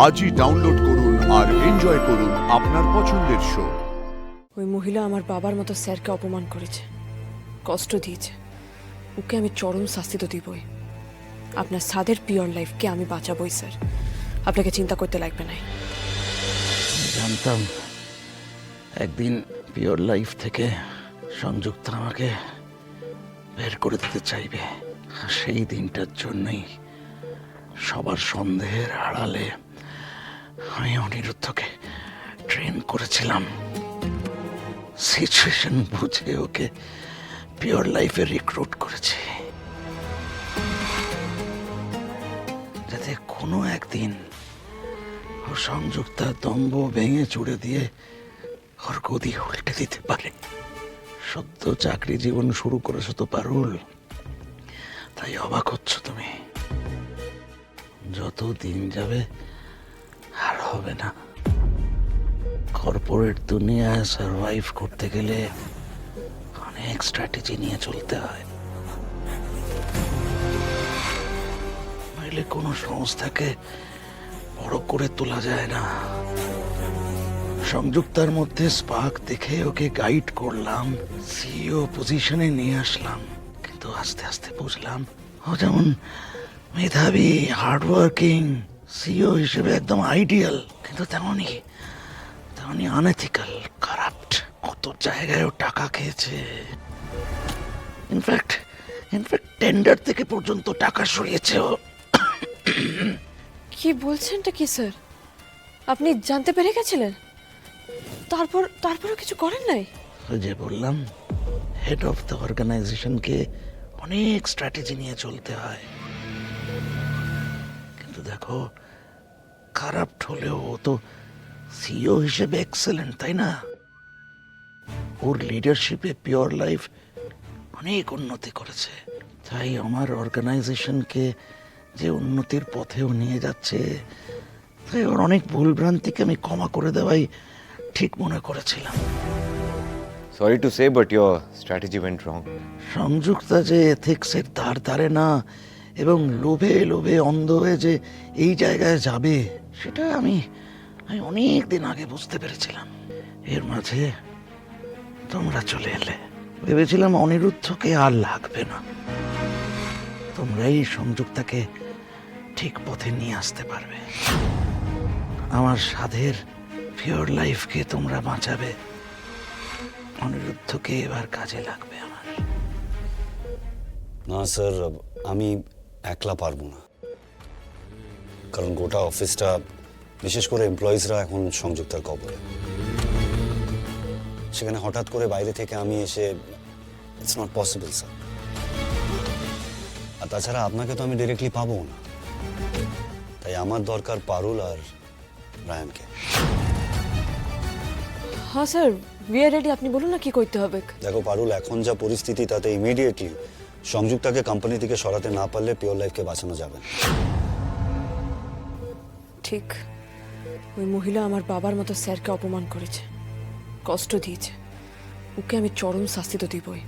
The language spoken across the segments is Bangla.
আজই ডাউনলোড করুন আর এনজয় করুন আপনার পছন্দের শো। ওই মহিলা আমার বাবার মতো স্যারকে অপমান করেছে, কষ্ট দিয়েছে। ওকে আমি চরম শাস্তি তো দিবই। আপনার সাদের পিওর লাইফকে আমি বাঁচাবই স্যার, আপনাকে চিন্তা করতে লাগবে না। জানতাম একদিন পিওর লাইফ থেকে সংযুক্ত আমাকে বের করে দিতে চাইবে। আর সেই দিনটার জন্যই সবার সন্দেহের আড়ালে আমি অনিরুদ্ধকে ট্রেন করেছিলাম। সিচুয়েশন বুঝে ওকে পিওর লাইফে রিক্রুট করেছি, যাতে কোনো একদিন ও সংযুক্তার দম্ভ ভেঙে চুড়ে দিয়ে ওর গদি উল্টে দিতে পারে। সদ্য চাকরি জীবন শুরু করেছো তো পারুল, তাই অবাক হচ্ছ তুমি। যত দিন যাবে আর হবে না। কর্পোরেট দুনিয়ায় সার্ভাইভ করতে গেলে অনেক স্ট্র্যাটেজি নিয়ে চলতে হয়, নইলে কোনো সংস্থাকে বড় করে তোলা যায় না। সংযুক্তার মধ্যে স্পার্ক দেখে ওকে গাইড করলাম, সিইও পজিশনে নিয়ে আসলাম। কিন্তু আস্তে আস্তে বুঝলাম ও যেমন মেধাবী, হার্ডওয়ার্কিং সিইও হিসেবে একদম আইডিয়াল, কিন্তু তেমনই আনএথিক্যাল, কারাপ্ট। কত জায়গায় ও টাকা খেয়েছে। ইনফ্যাক্ট টেন্ডার থেকে পর্যন্ত টাকা সরিয়েছে ও। কি বলছেনটা কি স্যার? আপনি জানতে পেরে গেছিলেন, তারপরও কিছু করেন নাই? ওই যে বললাম, হেড অফ দ্য অর্গানাইজেশনকে অনেক স্ট্র্যাটেজি নিয়ে চলতে হয়। কিন্তু দেখো, কারাপ্ট হলেও ও তো সিইও হিসেবে এক্সেলেন্ট, তাই না? ওর লিডারশিপে পিওর লাইফ অনেক উন্নতি করেছে। তাই আমার অর্গানাইজেশনকে যে উন্নতির পথেও নিয়ে যাচ্ছে, তাই ওর অনেক ভুলভ্রান্তিকে আমি ক্ষমা করে দেওয়াই ঠিক মনে করেছিলাম। Sorry to say, but your strategy went wrong. Sanjukta যে এথিক্সের ধার ধারে না এবং লোভে লোভে অন্ধ হয়ে যে এই জায়গায় যাবে, সেটা আমি অনেক দিন আগে বুঝতে পেরেছিলাম। এর মাঝে তোমরা চলে এলে, ভেবেছিলাম অনিরুদ্ধকে আর লাগবে না। তোমরাই সংযুক্তাকে ঠিক পথে নিয়ে আসতে পারবে। আমার সাধের পিওর লাইফকে তোমরা বাঁচাবে। অনিরুদ্ধকে এবার কাজে লাগবে আমার। না স্যার, আমি একলা পারবো না, কারণ গোটা অফিসটা, বিশেষ করে এমপ্লয়িজরা এখন সংযুক্তার কবলে। সেখানে হঠাৎ করে বাইরে থেকে আমি এসে, ইটস নট পসিবল স্যার। আর তাছাড়া আপনাকে তো আমি ডিরেক্টলি পাবো না, তাই আমার দরকার পারুল আর রায়ানকে। হ্যাঁ স্যার, উই আর রেডি। আপনি বলুন না কি করতে হবে। দেখো পারুল, এখন যা পরিস্থিতি তাতে ইমিডিয়েটলি সংযুক্তাকে কোম্পানি থেকে সরাতে না পারলে পিওর লাইফকে বাঁচানো যাবে না। ঠিক, ওই মহিলা আমার বাবার মতো স্যারকে অপমান করেছে, কষ্ট দিয়েছে। ওকে আমি চরম শাস্তি তো দিবই।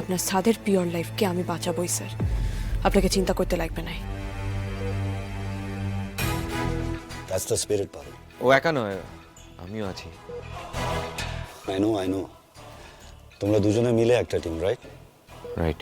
আপনার সাদের পিওর লাইফকে আমি বাঁচাবই স্যার, আপনাকে চিন্তা করতে লাগবে না। দ্যাটস দ্য স্পিরিট পারুল। ও একা নয়, আমিও আছি। আই নো তোমরা দুজনে মিলে একটা টিম, রাইট? রাইট।